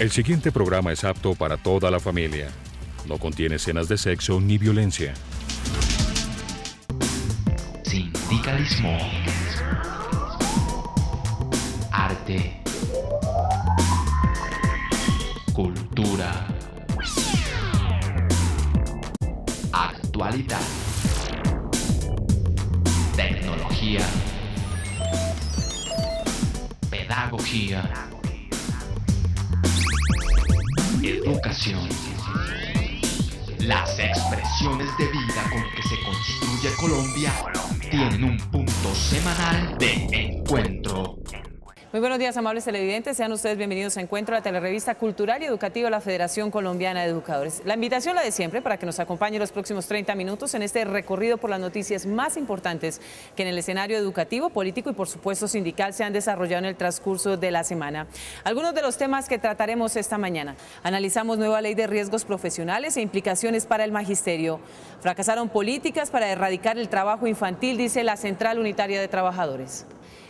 El siguiente programa es apto para toda la familia. No contiene escenas de sexo ni violencia. Sindicalismo. Arte. Cultura. Actualidad. Tecnología. Pedagogía. Educación. Las expresiones de vida con que se construye Colombia tienen un punto semanal de encuentro. Muy buenos días, amables televidentes. Sean ustedes bienvenidos a Encuentro, la telerrevista cultural y educativa de la Federación Colombiana de Educadores. La invitación, la de siempre, para que nos acompañe los próximos 30 minutos en este recorrido por las noticias más importantes que en el escenario educativo, político y, por supuesto, sindical se han desarrollado en el transcurso de la semana. Algunos de los temas que trataremos esta mañana. Analizamos nueva ley de riesgos profesionales e implicaciones para el magisterio. Fracasaron políticas para erradicar el trabajo infantil, dice la Central Unitaria de Trabajadores.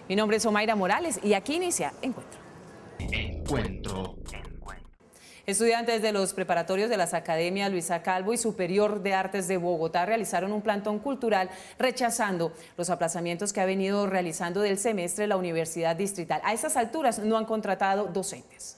Mi nombre es Omaira Morales y aquí inicia Encuentro. Estudiantes de los preparatorios de las Academias Luisa Calvo y Superior de Artes de Bogotá realizaron un plantón cultural rechazando los aplazamientos que ha venido realizando del semestre la Universidad Distrital. A estas alturas no han contratado docentes.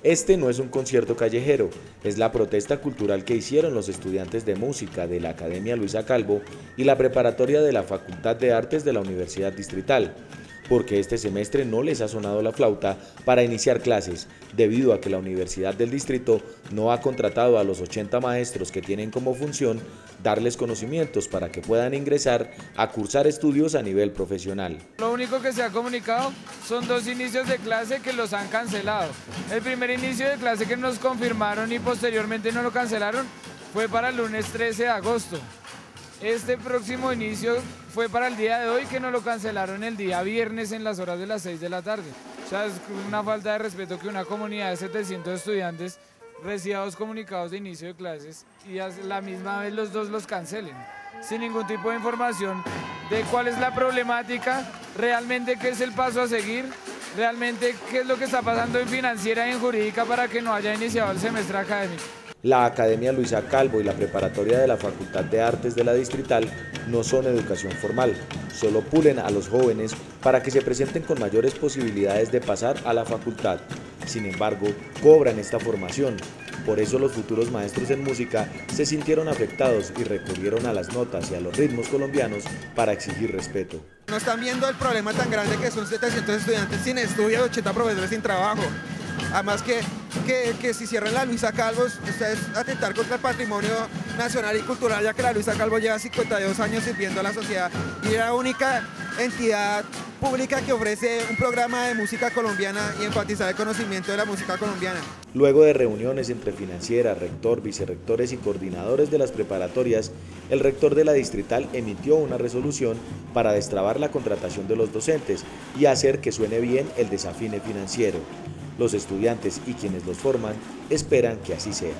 Este no es un concierto callejero, es la protesta cultural que hicieron los estudiantes de música de la Academia Luisa Calvo y la preparatoria de la Facultad de Artes de la Universidad Distrital, porque este semestre no les ha sonado la flauta para iniciar clases, debido a que la Universidad del Distrito no ha contratado a los 80 maestros que tienen como función darles conocimientos para que puedan ingresar a cursar estudios a nivel profesional. Lo único que se ha comunicado son 2 inicios de clase que los han cancelado. El primer inicio de clase que nos confirmaron y posteriormente no lo cancelaron fue para el lunes 13 de agosto. Este próximo inicio fue para el día de hoy, que nos lo cancelaron el día viernes en las horas de las 6 de la tarde. O sea, es una falta de respeto que una comunidad de 700 estudiantes reciba 2 comunicados de inicio de clases y a la misma vez los 2 los cancelen, sin ningún tipo de información de cuál es la problemática, realmente qué es el paso a seguir, realmente qué es lo que está pasando en financiera y en jurídica para que no haya iniciado el semestre académico. La Academia Luisa Calvo y la preparatoria de la Facultad de Artes de la Distrital no son educación formal, solo pulen a los jóvenes para que se presenten con mayores posibilidades de pasar a la facultad. Sin embargo, cobran esta formación. Por eso los futuros maestros en música se sintieron afectados y recurrieron a las notas y a los ritmos colombianos para exigir respeto. No están viendo el problema tan grande que son 700 estudiantes sin estudio, 80 profesores sin trabajo. Además que si cierran la Luisa Calvo, es atentar contra el patrimonio nacional y cultural, ya que la Luisa Calvo lleva 52 años sirviendo a la sociedad y es la única entidad pública que ofrece un programa de música colombiana y enfatizar el conocimiento de la música colombiana. Luego de reuniones entre financiera, rector, vicerrectores y coordinadores de las preparatorias, el rector de la Distrital emitió una resolución para destrabar la contratación de los docentes y hacer que suene bien el desafine financiero. Los estudiantes y quienes los forman esperan que así sea.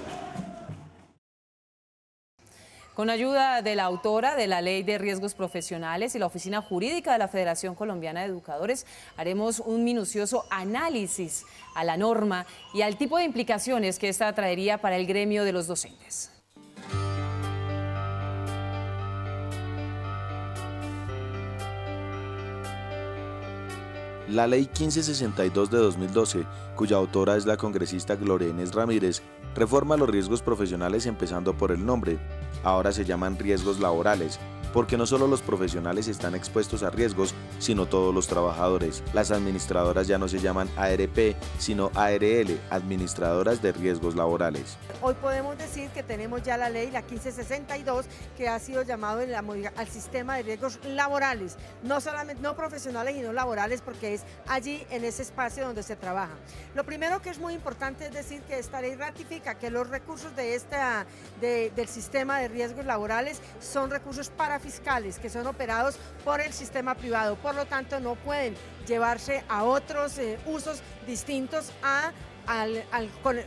Con ayuda de la autora de la Ley de Riesgos Profesionales y la Oficina Jurídica de la Federación Colombiana de Educadores, haremos un minucioso análisis a la norma y al tipo de implicaciones que esta traería para el gremio de los docentes. La Ley 1562 de 2012, cuya autora es la congresista Gloria Inés Ramírez, reforma los riesgos profesionales empezando por el nombre. Ahora se llaman riesgos laborales, porque no solo los profesionales están expuestos a riesgos, sino todos los trabajadores. Las administradoras ya no se llaman ARP, sino ARL, Administradoras de Riesgos Laborales. Hoy podemos decir que tenemos ya la ley, la 1562, que ha sido llamado al sistema de riesgos laborales, no solamente no profesionales, sino laborales, porque es allí en ese espacio donde se trabaja. Lo primero que es muy importante es decir que esta ley ratifica que los recursos del sistema de riesgos laborales son recursos parafiscales que son operados por el sistema privado, por lo tanto no pueden llevarse a otros usos distintos a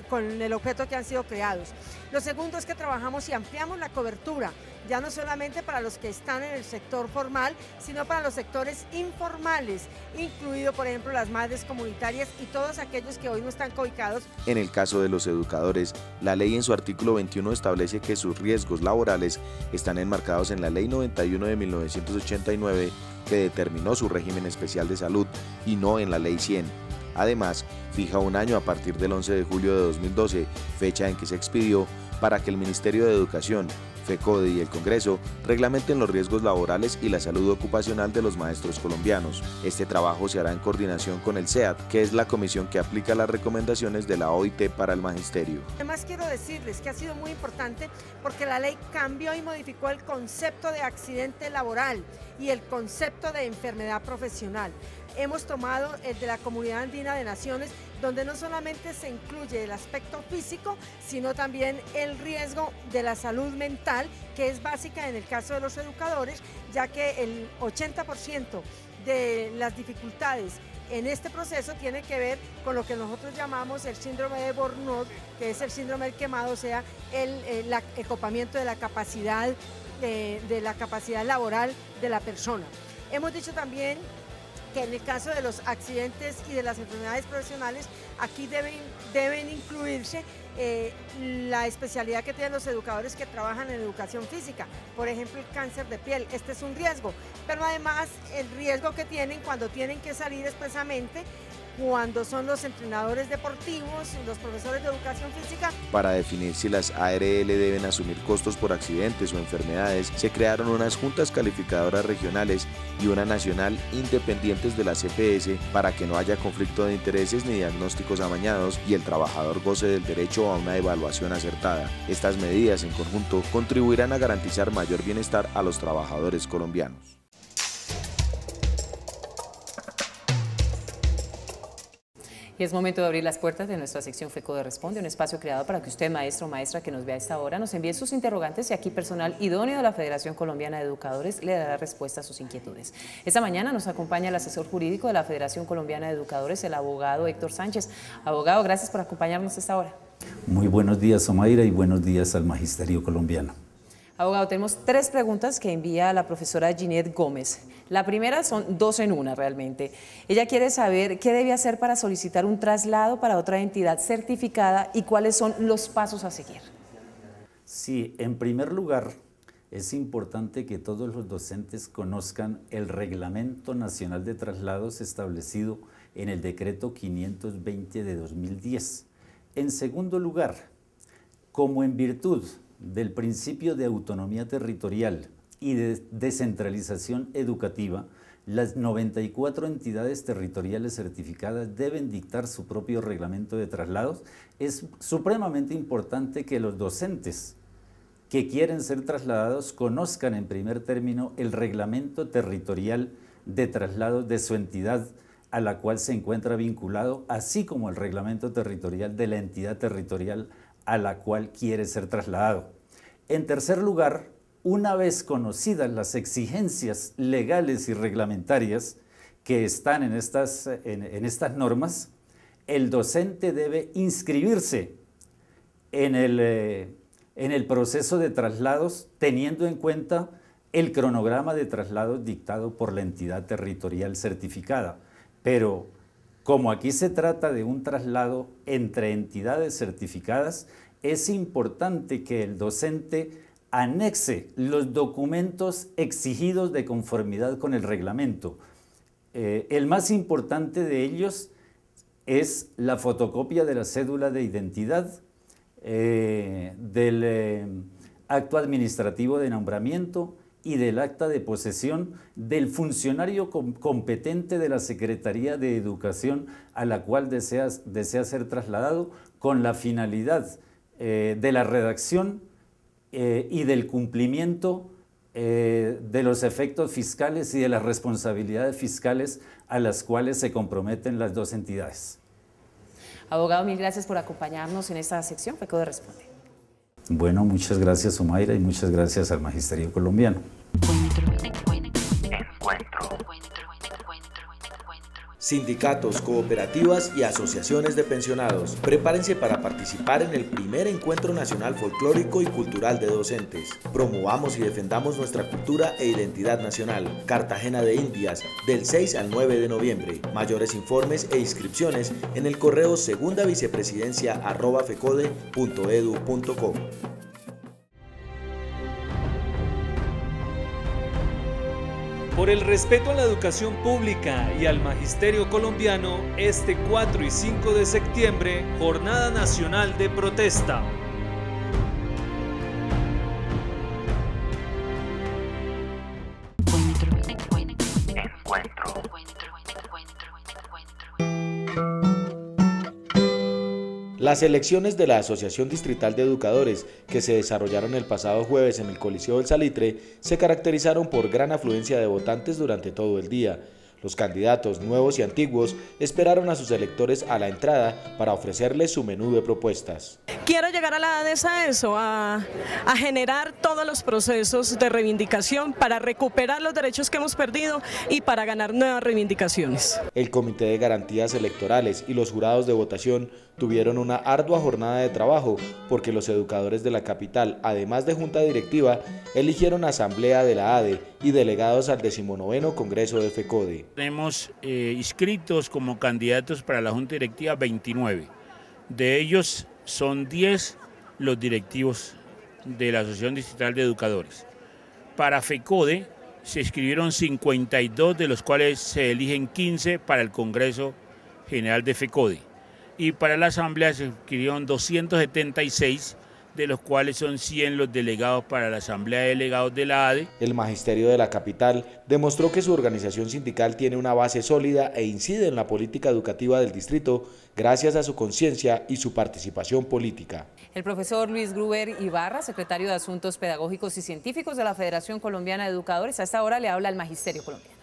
con el objeto que han sido creados. Lo segundo es que trabajamos y ampliamos la cobertura, ya no solamente para los que están en el sector formal, sino para los sectores informales, incluido por ejemplo las madres comunitarias y todos aquellos que hoy no están cobicados. En el caso de los educadores, la ley en su artículo 21 establece que sus riesgos laborales están enmarcados en la Ley 91 de 1989, que determinó su régimen especial de salud, y no en la Ley 100. Además, fija un año a partir del 11 de julio de 2012, fecha en que se expidió, para que el Ministerio de Educación, FECODE y el Congreso reglamenten los riesgos laborales y la salud ocupacional de los maestros colombianos. Este trabajo se hará en coordinación con el SEAT, que es la comisión que aplica las recomendaciones de la OIT para el magisterio. Además, quiero decirles que ha sido muy importante porque la ley cambió y modificó el concepto de accidente laboral y el concepto de enfermedad profesional. Hemos tomado el de la Comunidad Andina de Naciones, donde no solamente se incluye el aspecto físico, sino también el riesgo de la salud mental, que es básica en el caso de los educadores, ya que el 80% de las dificultades en este proceso tiene que ver con lo que nosotros llamamos el síndrome de Burnout, que es el síndrome del quemado, o sea, el acopamiento de la capacidad laboral de la persona. Hemos dicho también que en el caso de los accidentes y de las enfermedades profesionales, aquí deben incluirse la especialidad que tienen los educadores que trabajan en educación física, por ejemplo el cáncer de piel, este es un riesgo, pero además el riesgo que tienen cuando tienen que salir expresamente, cuando son los entrenadores deportivos, los profesores de educación física. Para definir si las ARL deben asumir costos por accidentes o enfermedades, se crearon unas juntas calificadoras regionales y una nacional independientes de la CPS para que no haya conflicto de intereses ni diagnósticos amañados y el trabajador goce del derecho a una evaluación acertada. Estas medidas en conjunto contribuirán a garantizar mayor bienestar a los trabajadores colombianos. Y es momento de abrir las puertas de nuestra sección FECODE Responde, un espacio creado para que usted, maestro o maestra que nos vea a esta hora, nos envíe sus interrogantes y aquí personal idóneo de la Federación Colombiana de Educadores le dará respuesta a sus inquietudes. Esta mañana nos acompaña el asesor jurídico de la Federación Colombiana de Educadores, el abogado Héctor Sánchez. Abogado, gracias por acompañarnos a esta hora. Muy buenos días, Omaira, y buenos días al magisterio colombiano. Abogado, tenemos 3 preguntas que envía la profesora Ginette Gómez. La primera son 2 en una realmente. Ella quiere saber qué debe hacer para solicitar un traslado para otra entidad certificada y cuáles son los pasos a seguir. Sí, en primer lugar, es importante que todos los docentes conozcan el Reglamento Nacional de Traslados establecido en el Decreto 520 de 2010. En segundo lugar, como en virtud del principio de autonomía territorial y de descentralización educativa, las 94 entidades territoriales certificadas deben dictar su propio reglamento de traslados. Es supremamente importante que los docentes que quieren ser trasladados conozcan en primer término el reglamento territorial de traslados de su entidad a la cual se encuentra vinculado, así como el reglamento territorial de la entidad territorial a la cual quiere ser trasladado. En tercer lugar, una vez conocidas las exigencias legales y reglamentarias que están en estas normas, el docente debe inscribirse en el proceso de traslados teniendo en cuenta el cronograma de traslados dictado por la entidad territorial certificada. Pero como aquí se trata de un traslado entre entidades certificadas, es importante que el docente anexe los documentos exigidos de conformidad con el reglamento. El más importante de ellos es la fotocopia de la cédula de identidad, del acto administrativo de nombramiento y del acta de posesión del funcionario competente de la Secretaría de Educación a la cual desea ser trasladado, con la finalidad de la redacción y del cumplimiento de los efectos fiscales y de las responsabilidades fiscales a las cuales se comprometen las dos entidades. Abogado, mil gracias por acompañarnos en esta sección FECODE Responde. Bueno, muchas gracias, Omaira, y muchas gracias al magisterio colombiano. Sindicatos, cooperativas y asociaciones de pensionados, prepárense para participar en el primer Encuentro Nacional Folclórico y Cultural de Docentes. Promovamos y defendamos nuestra cultura e identidad nacional. Cartagena de Indias, del 6 al 9 de noviembre. Mayores informes e inscripciones en el correo segundavicepresidencia@fecode.edu.co. Por el respeto a la educación pública y al magisterio colombiano, este 4 y 5 de septiembre, Jornada Nacional de Protesta. Las elecciones de la Asociación Distrital de Educadores, que se desarrollaron el pasado jueves en el Coliseo del Salitre, se caracterizaron por gran afluencia de votantes durante todo el día. Los candidatos nuevos y antiguos esperaron a sus electores a la entrada para ofrecerles su menú de propuestas. Quiero llegar a la ADES a eso, a generar todos los procesos de reivindicación para recuperar los derechos que hemos perdido y para ganar nuevas reivindicaciones. El Comité de Garantías Electorales y los jurados de votación tuvieron una ardua jornada de trabajo porque los educadores de la capital, además de junta directiva, eligieron asamblea de la ADE y delegados al 19º Congreso de FECODE. Tenemos inscritos como candidatos para la junta directiva 29. De ellos son 10 los directivos de la Asociación Distrital de Educadores. Para FECODE se inscribieron 52, de los cuales se eligen 15 para el Congreso General de FECODE. Y para la Asamblea se inscribieron 276, de los cuales son 100 los delegados para la Asamblea de Delegados de la ADE. El magisterio de la capital demostró que su organización sindical tiene una base sólida e incide en la política educativa del distrito gracias a su conciencia y su participación política. El profesor Luis Gruber Ibarra, secretario de Asuntos Pedagógicos y Científicos de la Federación Colombiana de Educadores, a esta hora le habla al magisterio colombiano.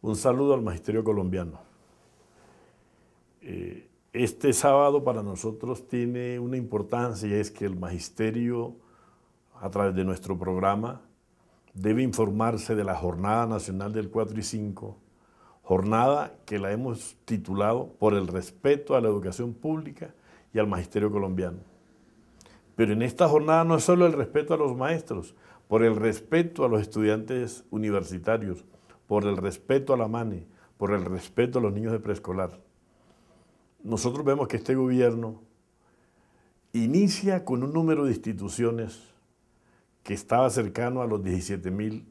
Un saludo al magisterio colombiano. Este sábado para nosotros tiene una importancia y es que el magisterio, a través de nuestro programa, debe informarse de la Jornada Nacional del 4 y 5, jornada que la hemos titulado por el respeto a la educación pública y al magisterio colombiano. Pero en esta jornada no es solo el respeto a los maestros, por el respeto a los estudiantes universitarios, por el respeto a la MANE, por el respeto a los niños de preescolar. Nosotros vemos que este gobierno inicia con un número de instituciones que estaba cercano a los 17.000.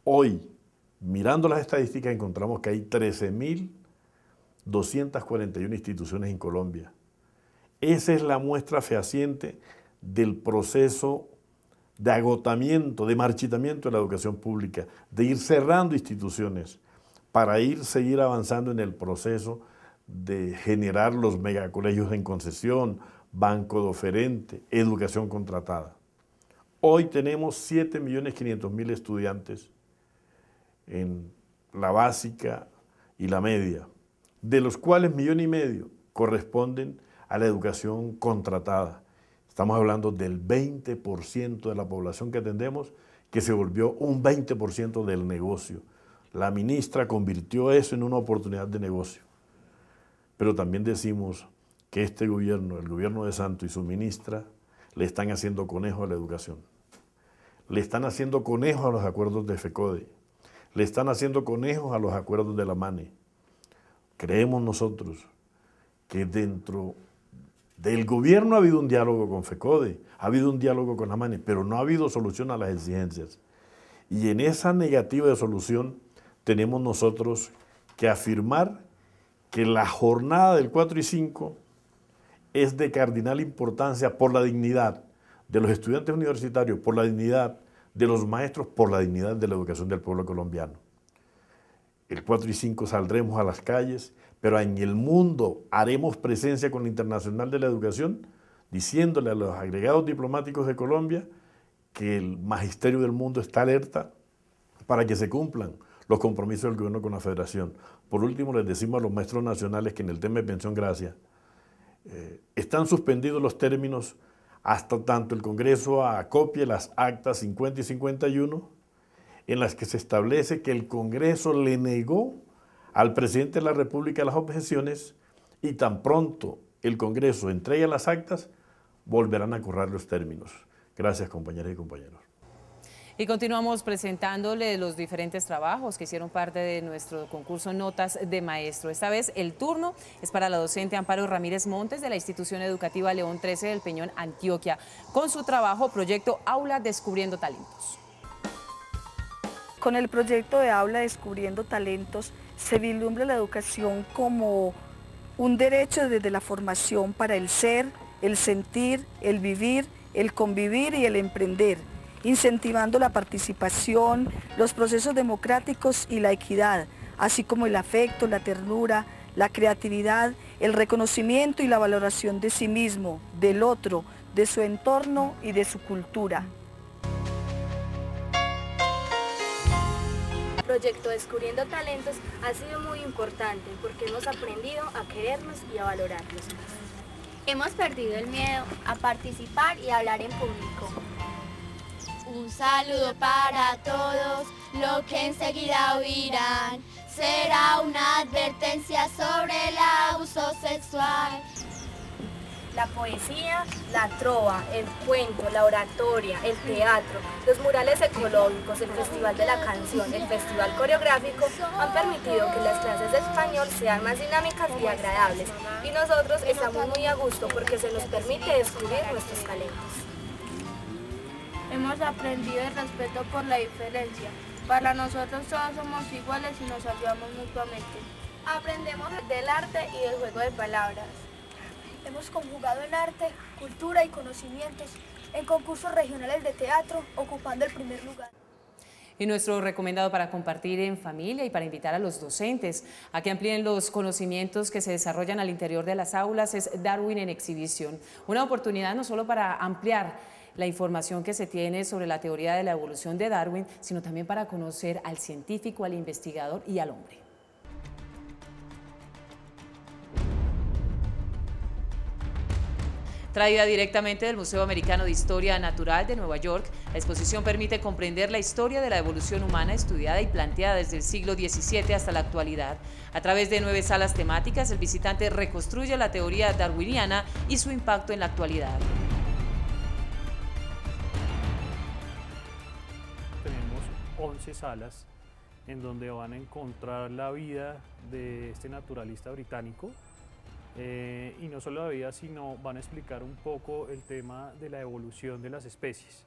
Hoy, mirando las estadísticas, encontramos que hay 13.241 instituciones en Colombia. Esa es la muestra fehaciente del proceso de agotamiento, de marchitamiento de la educación pública, de ir cerrando instituciones para seguir avanzando en el proceso de generar los megacolegios en concesión, banco de oferente, educación contratada. Hoy tenemos 7.500.000 estudiantes en la básica y la media, de los cuales 1,5 millones corresponden a la educación contratada. Estamos hablando del 20% de la población que atendemos, que se volvió un 20% del negocio. La ministra convirtió eso en una oportunidad de negocio. Pero también decimos que este gobierno, el gobierno de Santos y su ministra, le están haciendo conejo a la educación. Le están haciendo conejo a los acuerdos de FECODE. Le están haciendo conejos a los acuerdos de la MANE. Creemos nosotros que dentro del gobierno ha habido un diálogo con FECODE, ha habido un diálogo con la MANE, pero no ha habido solución a las exigencias. Y en esa negativa de solución tenemos nosotros que afirmar que la jornada del 4 y 5 es de cardinal importancia por la dignidad de los estudiantes universitarios, por la dignidad de los maestros, por la dignidad de la educación del pueblo colombiano. El 4 y 5 saldremos a las calles, pero en el mundo haremos presencia con la Internacional de la Educación, diciéndole a los agregados diplomáticos de Colombia que el magisterio del mundo está alerta para que se cumplan los compromisos del gobierno con la federación. Por último, les decimos a los maestros nacionales que en el tema de pensión gracia están suspendidos los términos hasta tanto el Congreso acopie las actas 50 y 51, en las que se establece que el Congreso le negó al presidente de la República las objeciones y tan pronto el Congreso entregue las actas, volverán a correr los términos. Gracias, compañeras y compañeros. Y continuamos presentándole los diferentes trabajos que hicieron parte de nuestro concurso Notas de Maestro. Esta vez el turno es para la docente Amparo Ramírez Montes de la Institución Educativa León 13 del Peñón, Antioquia, con su trabajo Proyecto Aula Descubriendo Talentos. Con el proyecto de Aula Descubriendo Talentos se vislumbra la educación como un derecho desde la formación para el ser, el sentir, el vivir, el convivir y el emprender, incentivando la participación, los procesos democráticos y la equidad, así como el afecto, la ternura, la creatividad, el reconocimiento y la valoración de sí mismo, del otro, de su entorno y de su cultura. El proyecto Descubriendo Talentos ha sido muy importante porque hemos aprendido a querernos y a valorarnos más. Hemos perdido el miedo a participar y a hablar en público. Un saludo para todos, lo que enseguida oirán será una advertencia sobre el abuso sexual. La poesía, la trova, el cuento, la oratoria, el teatro, los murales ecológicos, el Festival de la Canción, el Festival Coreográfico han permitido que las clases de español sean más dinámicas y agradables y nosotros estamos muy a gusto porque se nos permite descubrir nuestros talentos. Hemos aprendido el respeto por la diferencia. Para nosotros todos somos iguales y nos ayudamos mutuamente. Aprendemos del arte y del juego de palabras. Hemos conjugado el arte, cultura y conocimientos en concursos regionales de teatro, ocupando el primer lugar. Y nuestro recomendado para compartir en familia y para invitar a los docentes a que amplíen los conocimientos que se desarrollan al interior de las aulas es Darwin en exhibición. Una oportunidad no solo para ampliar la información que se tiene sobre la teoría de la evolución de Darwin, sino también para conocer al científico, al investigador y al hombre. Traída directamente del Museo Americano de Historia Natural de Nueva York, la exposición permite comprender la historia de la evolución humana estudiada y planteada desde el siglo XVII hasta la actualidad. A través de 9 salas temáticas, el visitante reconstruye la teoría darwiniana y su impacto en la actualidad. Tenemos 11 salas en donde van a encontrar la vida de este naturalista británico. Y no solo la vida, sino van a explicar un poco el tema de la evolución de las especies.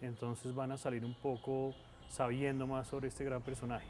Entonces van a salir un poco sabiendo más sobre este gran personaje.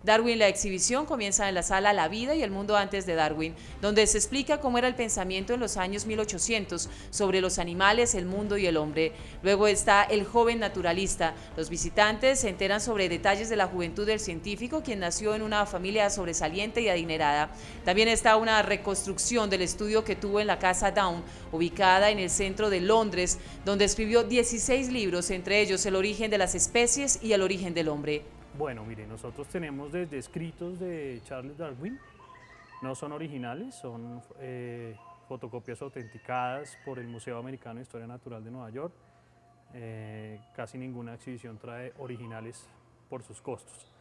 Darwin, la exhibición comienza en la sala La vida y el mundo antes de Darwin, donde se explica cómo era el pensamiento en los años 1800 sobre los animales, el mundo y el hombre. Luego está el joven naturalista. Los visitantes se enteran sobre detalles de la juventud del científico, quien nació en una familia sobresaliente y adinerada. También está una reconstrucción del estudio que tuvo en la Casa Down, ubicada en el centro de Londres, donde escribió 16 libros, entre ellos El origen de las especies y El origen del hombre. Bueno, mire, nosotros tenemos desde escritos de Charles Darwin, no son originales, son fotocopias autenticadas por el Museo Americano de Historia Natural de Nueva York. Casi ninguna exhibición trae originales por sus costos.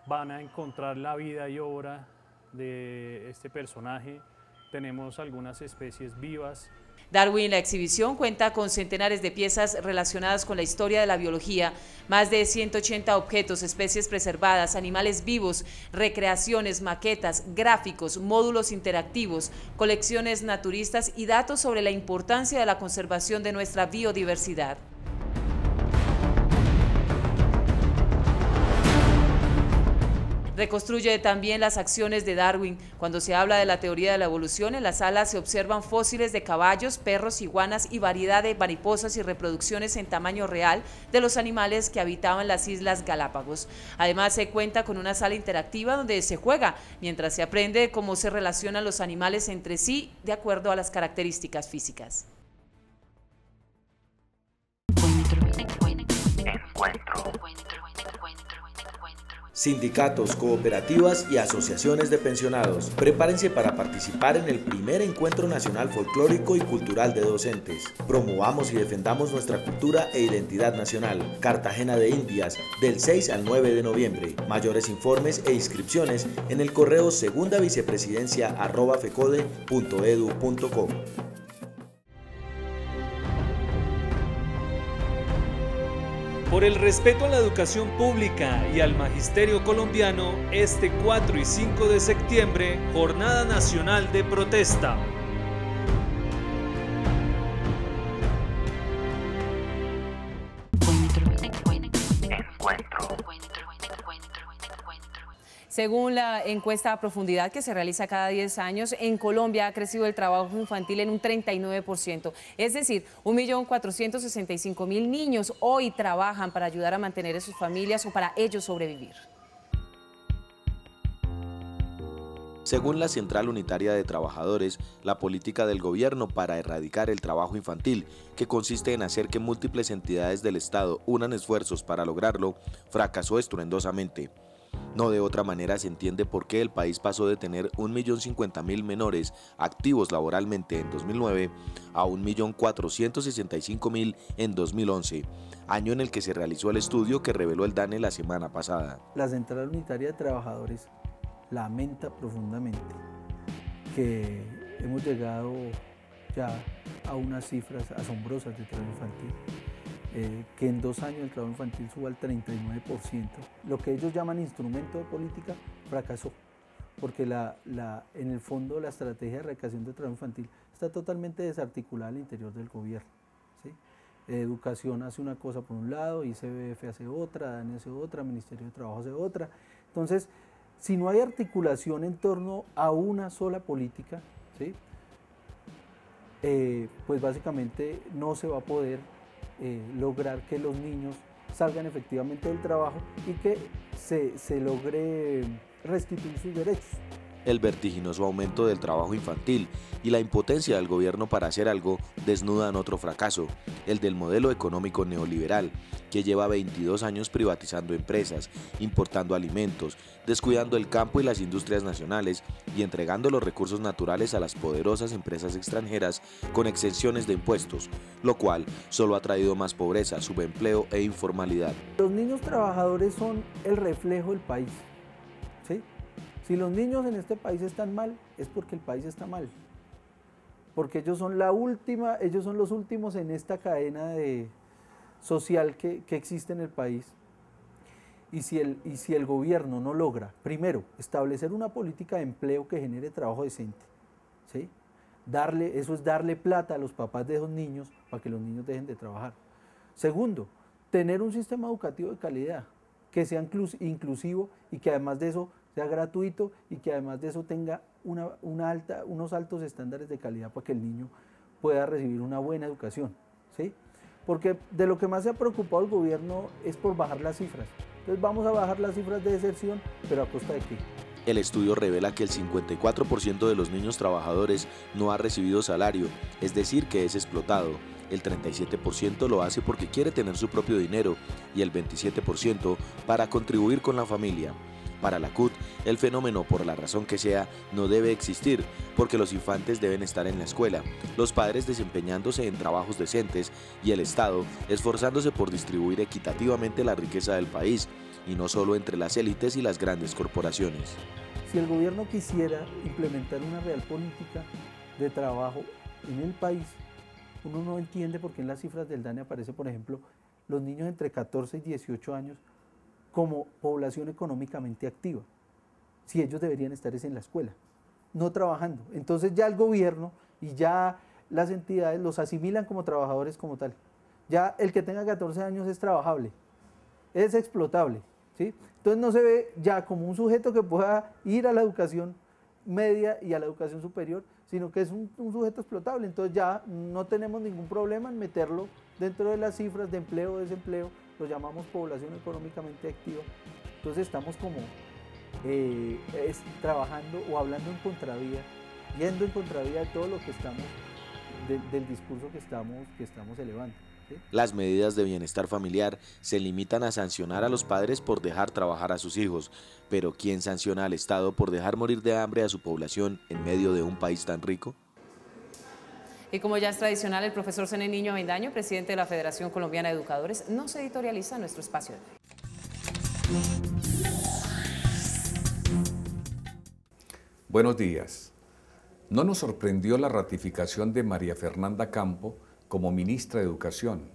Van a encontrar la vida y obra de este personaje, tenemos algunas especies vivas. Darwin, la exhibición, cuenta con centenares de piezas relacionadas con la historia de la biología, más de 180 objetos, especies preservadas, animales vivos, recreaciones, maquetas, gráficos, módulos interactivos, colecciones naturistas y datos sobre la importancia de la conservación de nuestra biodiversidad. Reconstruye también las acciones de Darwin. Cuando se habla de la teoría de la evolución, en la sala se observan fósiles de caballos, perros, iguanas y variedad de mariposas y reproducciones en tamaño real de los animales que habitaban las Islas Galápagos. Además, se cuenta con una sala interactiva donde se juega, mientras se aprende cómo se relacionan los animales entre sí de acuerdo a las características físicas. Encuentro. Sindicatos, cooperativas y asociaciones de pensionados, prepárense para participar en el primer Encuentro Nacional Folclórico y Cultural de Docentes. Promovamos y defendamos nuestra cultura e identidad nacional. Cartagena de Indias, del 6 al 9 de noviembre. Mayores informes e inscripciones en el correo segundavicepresidencia@fecode.edu.co. Por el respeto a la educación pública y al magisterio colombiano, este 4 y 5 de septiembre, Jornada Nacional de Protesta. Según la encuesta a profundidad que se realiza cada 10 años, en Colombia ha crecido el trabajo infantil en un 39%. Es decir, 1.465.000 niños hoy trabajan para ayudar a mantener a sus familias o para ellos sobrevivir. Según la Central Unitaria de Trabajadores, la política del gobierno para erradicar el trabajo infantil, que consiste en hacer que múltiples entidades del Estado unan esfuerzos para lograrlo, fracasó estruendosamente. No de otra manera se entiende por qué el país pasó de tener 1.050.000 menores activos laboralmente en 2009 a 1.465.000 en 2011, año en el que se realizó el estudio que reveló el DANE la semana pasada. La Central Unitaria de Trabajadores lamenta profundamente que hemos llegado ya a unas cifras asombrosas de trabajo infantil. Que en 2 años el trabajo infantil suba al 39%. Lo que ellos llaman instrumento de política fracasó, porque en el fondo la estrategia de erradicación del trabajo infantil está totalmente desarticulada al interior del gobierno, ¿sí? Educación hace una cosa por un lado, ICBF hace otra, DANE hace otra, Ministerio de Trabajo hace otra. Entonces, si no hay articulación en torno a una sola política, ¿sí? Pues básicamente no se va a poder lograr que los niños salgan efectivamente del trabajo y que se logre restituir sus derechos. El vertiginoso aumento del trabajo infantil y la impotencia del gobierno para hacer algo desnudan otro fracaso, el del modelo económico neoliberal, que lleva 22 años privatizando empresas, importando alimentos, descuidando el campo y las industrias nacionales y entregando los recursos naturales a las poderosas empresas extranjeras con exenciones de impuestos, lo cual solo ha traído más pobreza, subempleo e informalidad. Los niños trabajadores son el reflejo del país, ¿sí? Si los niños en este país están mal, es porque el país está mal. Porque ellos son los últimos en esta cadena social que existe en el país. Y si el gobierno no logra, primero, establecer una política de empleo que genere trabajo decente, ¿sí? Eso es darle plata a los papás de esos niños para que los niños dejen de trabajar. Segundo, tener un sistema educativo de calidad, que sea inclusivo y que además de eso sea gratuito y que además de eso tenga unos altos estándares de calidad para que el niño pueda recibir una buena educación, ¿sí? Porque de lo que más se ha preocupado el gobierno es por bajar las cifras. Entonces vamos a bajar las cifras de deserción, pero ¿a costa de qué? El estudio revela que el 54% de los niños trabajadores no ha recibido salario, es decir, que es explotado. El 37% lo hace porque quiere tener su propio dinero y el 27% para contribuir con la familia. Para la CUT, el fenómeno, por la razón que sea, no debe existir, porque los infantes deben estar en la escuela, los padres desempeñándose en trabajos decentes y el Estado esforzándose por distribuir equitativamente la riqueza del país, y no solo entre las élites y las grandes corporaciones. Si el gobierno quisiera implementar una real política de trabajo en el país, uno no entiende por qué en las cifras del DANE aparece, por ejemplo, los niños entre 14 y 18 años como población económicamente activa, si ellos deberían estar en la escuela, no trabajando. Entonces ya el gobierno y ya las entidades los asimilan como trabajadores como tal. Ya el que tenga 14 años es trabajable, es explotable, ¿sí? Entonces no se ve ya como un sujeto que pueda ir a la educación media y a la educación superior, sino que es un sujeto explotable. Entonces ya no tenemos ningún problema en meterlo dentro de las cifras de empleo o desempleo, lo llamamos población económicamente activa. Entonces estamos como trabajando o hablando en contravía, yendo en contravía de todo lo que estamos, del discurso que estamos elevando. Las medidas de bienestar familiar se limitan a sancionar a los padres por dejar trabajar a sus hijos, pero ¿quién sanciona al Estado por dejar morir de hambre a su población en medio de un país tan rico? Y como ya es tradicional, el profesor Zené Niño Avendaño, presidente de la Federación Colombiana de Educadores, nos editorializa nuestro espacio de hoy. Buenos días. No nos sorprendió la ratificación de María Fernanda Campo como ministra de Educación.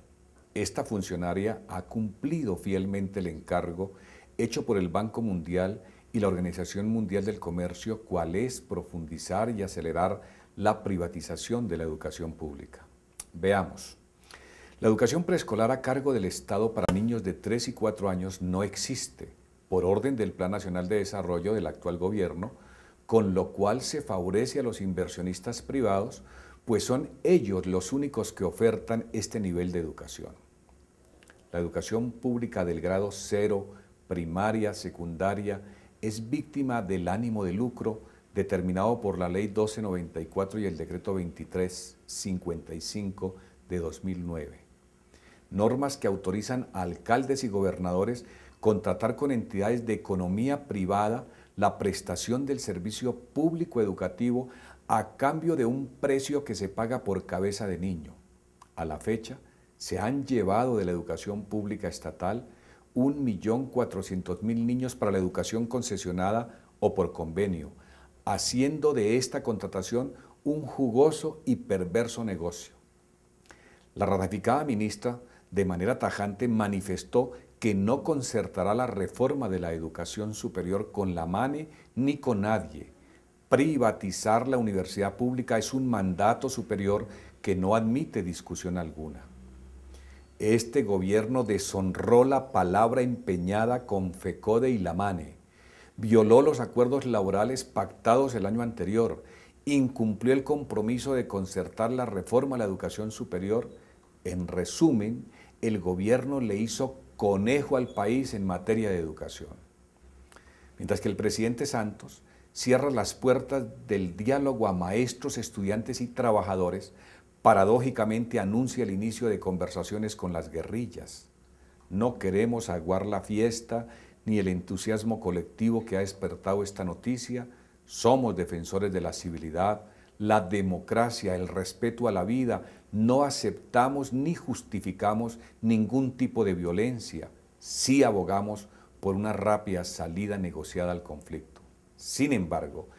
Esta funcionaria ha cumplido fielmente el encargo hecho por el Banco Mundial y la Organización Mundial del Comercio, cual es profundizar y acelerar la privatización de la educación pública. Veamos. La educación preescolar a cargo del Estado para niños de 3 y 4 años no existe, por orden del Plan Nacional de Desarrollo del actual gobierno, con lo cual se favorece a los inversionistas privados, pues son ellos los únicos que ofertan este nivel de educación. La educación pública del grado 0, primaria, secundaria, es víctima del ánimo de lucro determinado por la Ley 1294 y el Decreto 2355 de 2009. Normas que autorizan a alcaldes y gobernadores contratar con entidades de economía privada la prestación del servicio público educativo a cambio de un precio que se paga por cabeza de niño. A la fecha, se han llevado de la educación pública estatal 1.400.000 niños para la educación concesionada o por convenio, haciendo de esta contratación un jugoso y perverso negocio. La ratificada ministra, de manera tajante, manifestó que no concertará la reforma de la educación superior con la MANE ni con nadie. Privatizar la universidad pública es un mandato superior que no admite discusión alguna. Este gobierno deshonró la palabra empeñada con FECODE y la MANE, violó los acuerdos laborales pactados el año anterior, incumplió el compromiso de concertar la reforma a la educación superior. En resumen, el gobierno le hizo conejo al país en materia de educación. Mientras que el presidente Santos cierra las puertas del diálogo a maestros, estudiantes y trabajadores, paradójicamente anuncia el inicio de conversaciones con las guerrillas. No queremos aguar la fiesta ni el entusiasmo colectivo que ha despertado esta noticia. Somos defensores de la civilidad, la democracia, el respeto a la vida. No aceptamos ni justificamos ningún tipo de violencia. Sí abogamos por una rápida salida negociada al conflicto. Sin embargo,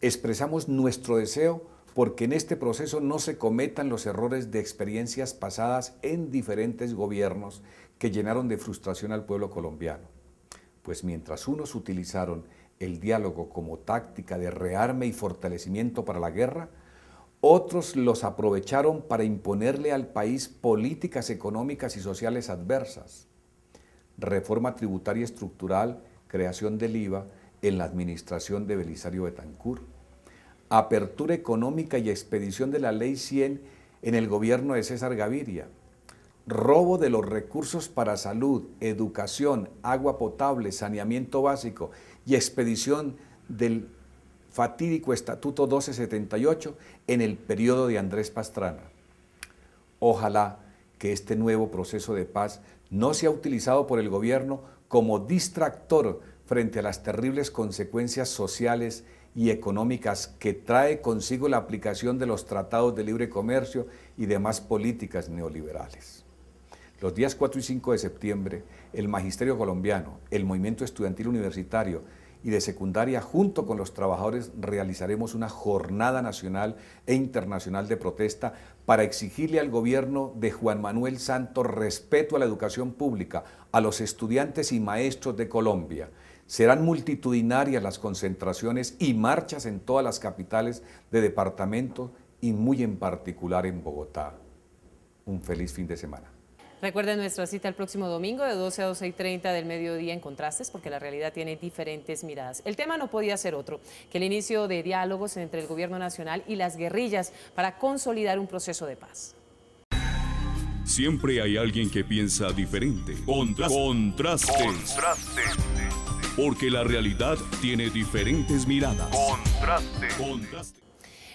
expresamos nuestro deseo porque en este proceso no se cometan los errores de experiencias pasadas en diferentes gobiernos que llenaron de frustración al pueblo colombiano. Pues mientras unos utilizaron el diálogo como táctica de rearme y fortalecimiento para la guerra, otros los aprovecharon para imponerle al país políticas económicas y sociales adversas. Reforma tributaria estructural, creación del IVA en la administración de Belisario Betancur. Apertura económica y expedición de la Ley 100 en el gobierno de César Gaviria. Robo de los recursos para salud, educación, agua potable, saneamiento básico y expedición del fatídico Estatuto 1278 en el periodo de Andrés Pastrana. Ojalá que este nuevo proceso de paz no sea utilizado por el gobierno como distractor frente a las terribles consecuencias sociales y económicas que trae consigo la aplicación de los tratados de libre comercio y demás políticas neoliberales. Los días 4 y 5 de septiembre, el Magisterio Colombiano, el Movimiento Estudiantil Universitario y de Secundaria, junto con los trabajadores, realizaremos una jornada nacional e internacional de protesta para exigirle al gobierno de Juan Manuel Santos respeto a la educación pública, a los estudiantes y maestros de Colombia. Serán multitudinarias las concentraciones y marchas en todas las capitales de departamento y muy en particular en Bogotá. Un feliz fin de semana. Recuerden nuestra cita el próximo domingo de 12 a 12:30 del mediodía en Contrastes, porque la realidad tiene diferentes miradas. El tema no podía ser otro que el inicio de diálogos entre el gobierno nacional y las guerrillas para consolidar un proceso de paz. Siempre hay alguien que piensa diferente. Contrastes. Porque la realidad tiene diferentes miradas. Contrastes.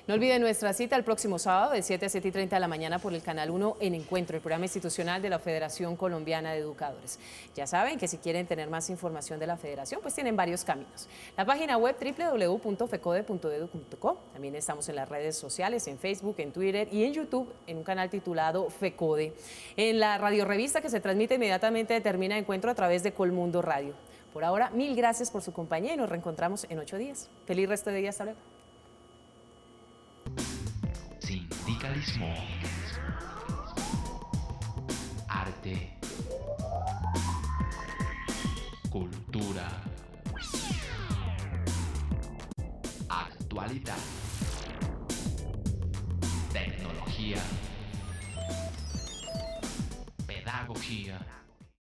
No olviden nuestra cita el próximo sábado de 7 a 7:30 de la mañana por el Canal 1 en Encuentro, el programa institucional de la Federación Colombiana de Educadores. Ya saben que si quieren tener más información de la Federación, pues tienen varios caminos. La página web www.fecode.edu.co. También estamos en las redes sociales, en Facebook, en Twitter y en YouTube, en un canal titulado FECODE. En la radiorevista que se transmite inmediatamente de Termina Encuentro a través de Colmundo Radio. Por ahora, mil gracias por su compañía y nos reencontramos en 8 días. Feliz resto de día, hasta luego. Sindicalismo, arte, cultura, actualidad, tecnología, pedagogía.